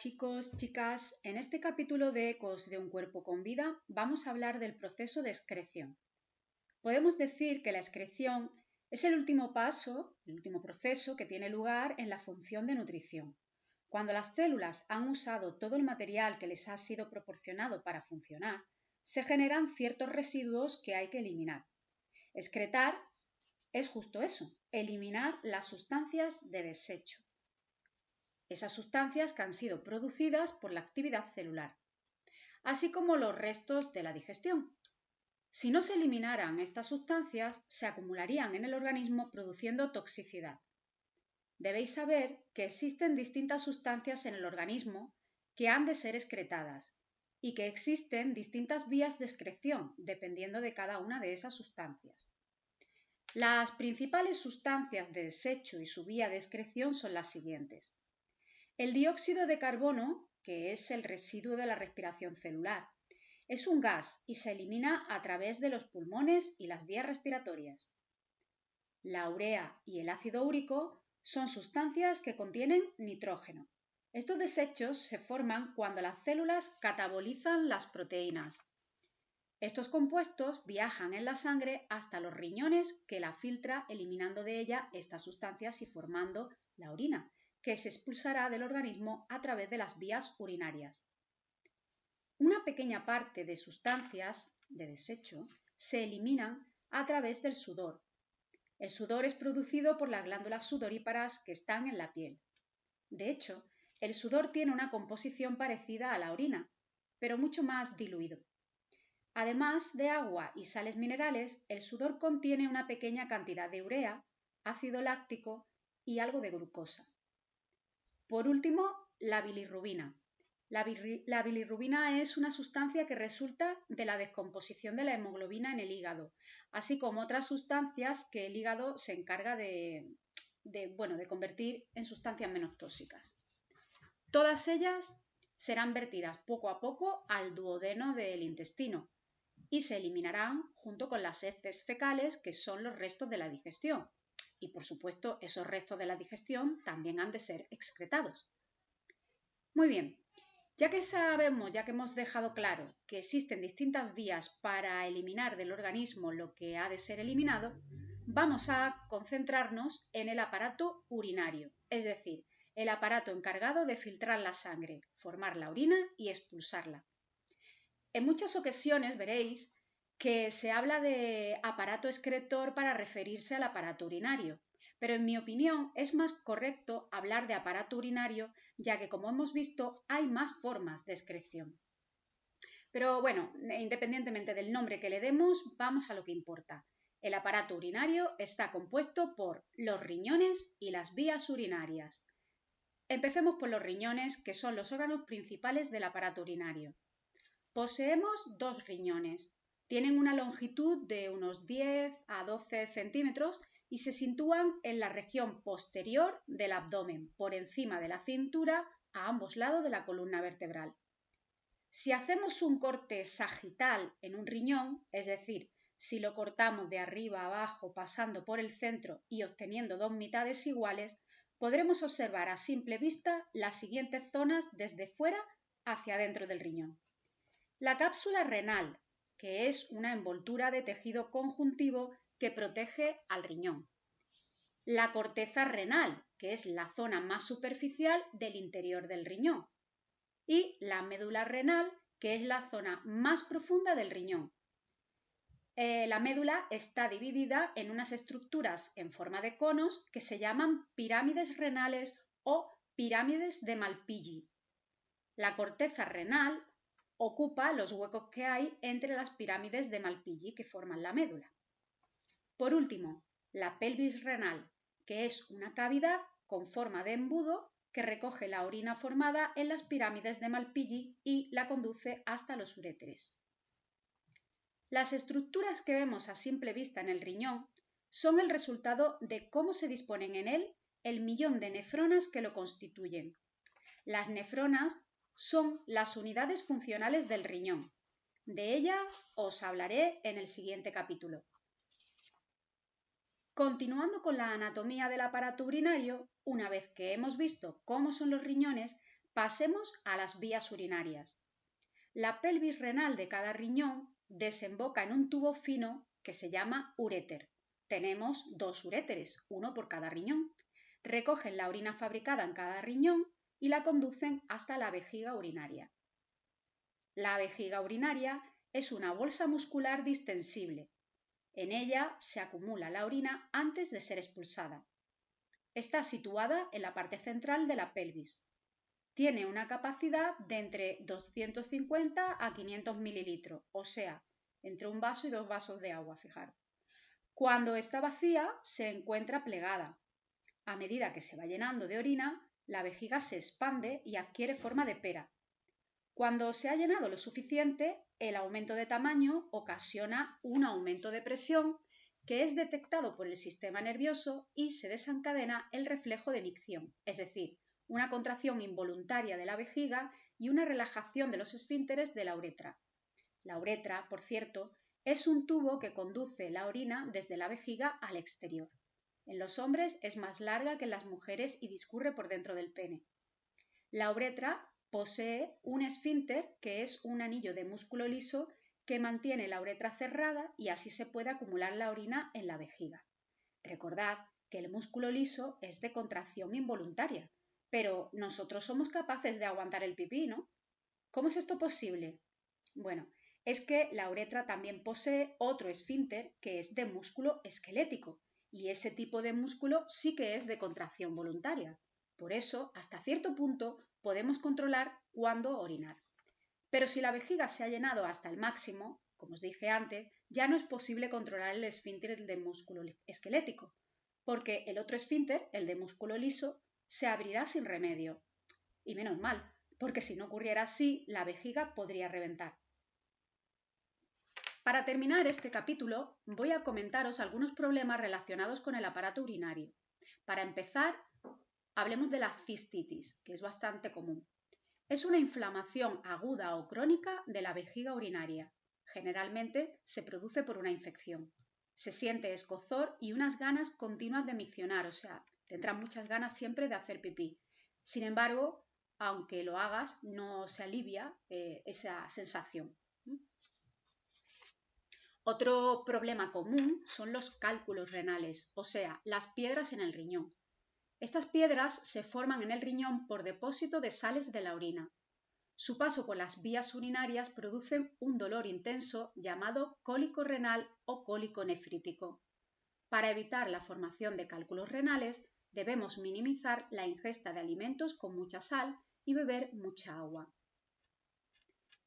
chicos, chicas, en este capítulo de Ecos de un cuerpo con vida vamos a hablar del proceso de excreción. Podemos decir que la excreción es el último paso, el último proceso que tiene lugar en la función de nutrición. Cuando las células han usado todo el material que les ha sido proporcionado para funcionar, se generan ciertos residuos que hay que eliminar. Excretar es justo eso, eliminar las sustancias de desecho. Esas sustancias que han sido producidas por la actividad celular, así como los restos de la digestión. Si no se eliminaran estas sustancias, se acumularían en el organismo produciendo toxicidad. Debéis saber que existen distintas sustancias en el organismo que han de ser excretadas y que existen distintas vías de excreción dependiendo de cada una de esas sustancias. Las principales sustancias de desecho y su vía de excreción son las siguientes. El dióxido de carbono, que es el residuo de la respiración celular, es un gas y se elimina a través de los pulmones y las vías respiratorias. La urea y el ácido úrico son sustancias que contienen nitrógeno. Estos desechos se forman cuando las células catabolizan las proteínas. Estos compuestos viajan en la sangre hasta los riñones que la filtra eliminando de ella estas sustancias y formando la orina, que se expulsará del organismo a través de las vías urinarias. Una pequeña parte de sustancias de desecho se eliminan a través del sudor. El sudor es producido por las glándulas sudoríparas que están en la piel. De hecho, el sudor tiene una composición parecida a la orina, pero mucho más diluido. Además de agua y sales minerales, el sudor contiene una pequeña cantidad de urea, ácido láctico y algo de glucosa. Por último, la bilirrubina. La bilirrubina es una sustancia que resulta de la descomposición de la hemoglobina en el hígado, así como otras sustancias que el hígado se encarga de convertir en sustancias menos tóxicas. Todas ellas serán vertidas poco a poco al duodeno del intestino y se eliminarán junto con las heces fecales, que son los restos de la digestión. Y por supuesto, esos restos de la digestión también han de ser excretados. Muy bien, ya que hemos dejado claro que existen distintas vías para eliminar del organismo lo que ha de ser eliminado, vamos a concentrarnos en el aparato urinario, es decir, el aparato encargado de filtrar la sangre, formar la orina y expulsarla. En muchas ocasiones veréis que se habla de aparato excretor para referirse al aparato urinario, pero en mi opinión es más correcto hablar de aparato urinario, ya que como hemos visto hay más formas de excreción. Pero bueno, independientemente del nombre que le demos, vamos a lo que importa. El aparato urinario está compuesto por los riñones y las vías urinarias. Empecemos por los riñones, que son los órganos principales del aparato urinario. Poseemos dos riñones. Tienen una longitud de unos 10 a 12 centímetros y se sitúan en la región posterior del abdomen, por encima de la cintura, a ambos lados de la columna vertebral. Si hacemos un corte sagital en un riñón, es decir, si lo cortamos de arriba a abajo pasando por el centro y obteniendo dos mitades iguales, podremos observar a simple vista las siguientes zonas desde fuera hacia dentro del riñón. La cápsula renal, que es una envoltura de tejido conjuntivo que protege al riñón. La corteza renal, que es la zona más superficial del interior del riñón. Y la médula renal, que es la zona más profunda del riñón. La médula está dividida en unas estructuras en forma de conos que se llaman pirámides renales o pirámides de Malpighi. La corteza renal ocupa los huecos que hay entre las pirámides de Malpighi que forman la médula. Por último, la pelvis renal, que es una cavidad con forma de embudo que recoge la orina formada en las pirámides de Malpighi y la conduce hasta los uréteres. Las estructuras que vemos a simple vista en el riñón son el resultado de cómo se disponen en él el millón de nefronas que lo constituyen. Las nefronas son las unidades funcionales del riñón. De ellas os hablaré en el siguiente capítulo. Continuando con la anatomía del aparato urinario, una vez que hemos visto cómo son los riñones, Pasemos a las vías urinarias. La pelvis renal de cada riñón desemboca en un tubo fino que se llama uréter. Tenemos 2 uréteres, uno por cada riñón. Recogen la orina fabricada en cada riñón y la conducen hasta la vejiga urinaria. La vejiga urinaria es una bolsa muscular distensible. En ella se acumula la orina antes de ser expulsada. Está situada en la parte central de la pelvis. Tiene una capacidad de entre 250 a 500 mililitros, o sea, entre un vaso y 2 vasos de agua, fijaros. Cuando está vacía, se encuentra plegada. A medida que se va llenando de orina, la vejiga se expande y adquiere forma de pera. Cuando se ha llenado lo suficiente, el aumento de tamaño ocasiona un aumento de presión que es detectado por el sistema nervioso y se desencadena el reflejo de micción, es decir, una contracción involuntaria de la vejiga y una relajación de los esfínteres de la uretra. La uretra, por cierto, es un tubo que conduce la orina desde la vejiga al exterior. En los hombres es más larga que en las mujeres y discurre por dentro del pene. La uretra posee un esfínter, que es un anillo de músculo liso que mantiene la uretra cerrada y así se puede acumular la orina en la vejiga. Recordad que el músculo liso es de contracción involuntaria, pero nosotros somos capaces de aguantar el pipí, ¿no? ¿Cómo es esto posible? Bueno, es que la uretra también posee otro esfínter que es de músculo esquelético y ese tipo de músculo sí que es de contracción voluntaria. Por eso, hasta cierto punto, podemos controlar cuándo orinar. Pero si la vejiga se ha llenado hasta el máximo, como os dije antes, ya no es posible controlar el esfínter de músculo esquelético, porque el otro esfínter, el de músculo liso, se abrirá sin remedio. Y menos mal, porque si no ocurriera así, la vejiga podría reventar. Para terminar este capítulo, voy a comentaros algunos problemas relacionados con el aparato urinario. Para empezar, hablemos de la cistitis, que es bastante común. Es una inflamación aguda o crónica de la vejiga urinaria. Generalmente se produce por una infección. Se siente escozor y unas ganas continuas de miccionar, o sea, tendrás muchas ganas siempre de hacer pipí. Sin embargo, aunque lo hagas, no se alivia esa sensación. Otro problema común son los cálculos renales, o sea, las piedras en el riñón. Estas piedras se forman en el riñón por depósito de sales de la orina. Su paso por las vías urinarias produce un dolor intenso llamado cólico renal o cólico nefrítico. Para evitar la formación de cálculos renales, debemos minimizar la ingesta de alimentos con mucha sal y beber mucha agua.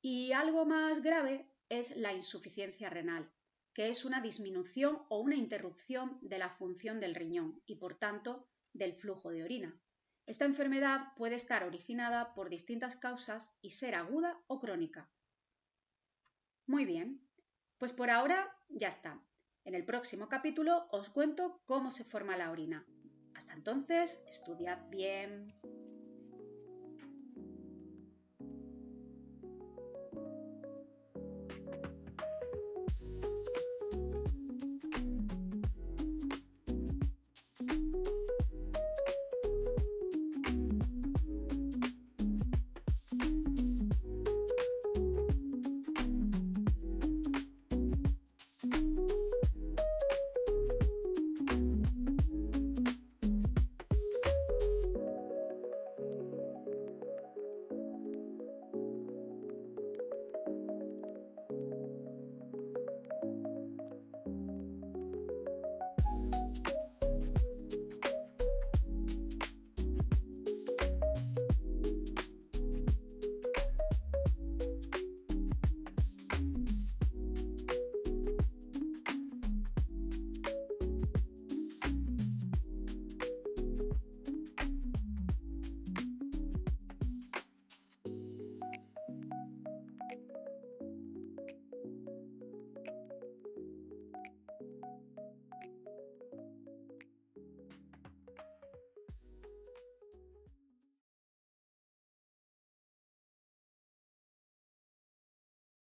Y algo más grave es la insuficiencia renal, que es una disminución o una interrupción de la función del riñón y, por tanto, del flujo de orina. Esta enfermedad puede estar originada por distintas causas y ser aguda o crónica. Muy bien, pues por ahora ya está. En el próximo capítulo os cuento cómo se forma la orina. Hasta entonces, estudiad bien.